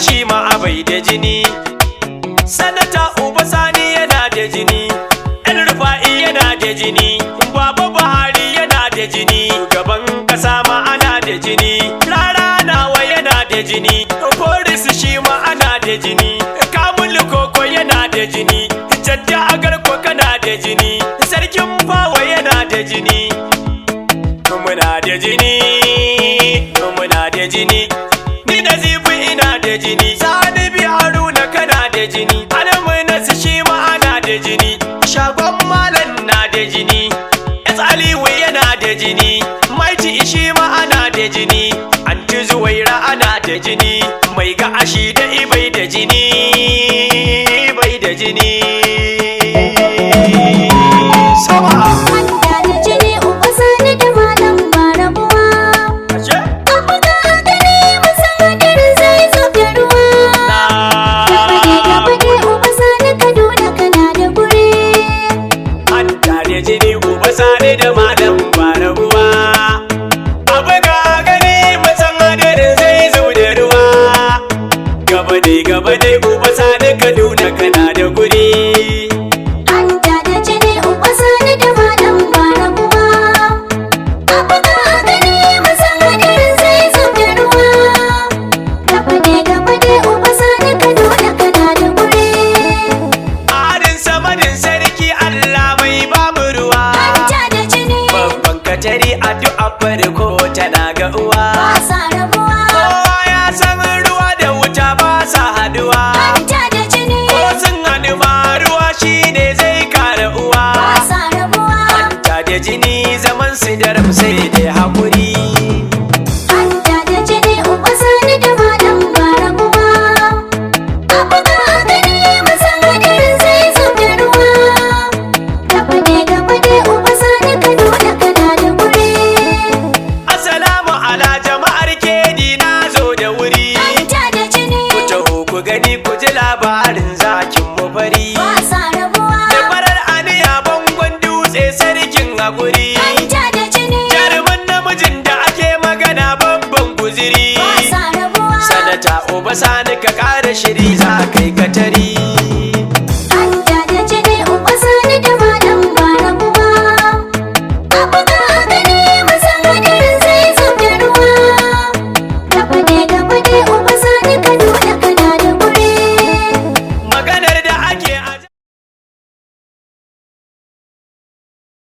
Shi ma abai da jini. Sanata Uba Sani yana da jini, El Rufa'i yana da jini, Baba Buhari yana da jini, gaban kasa ma ana da jini, Rara nawa yana da jini, Boris shi ma ana da jini, Kamulu Koko yana da jini, Jadda Agarko kana da jini, Sarkin Fawa yana da jini. Muna da jini, muna da jini. Ni da Zibu ina da jini, Sani bi Haruna kana da jini, Adamu Nasu shi ma ana da jini, Shagon Malam na da jini, Aliyu yana da jini, Maiti shi ma ana da jini, Anti Zuwaira ana da jini, Mai ga ashi da ibai da jini, bai da jini.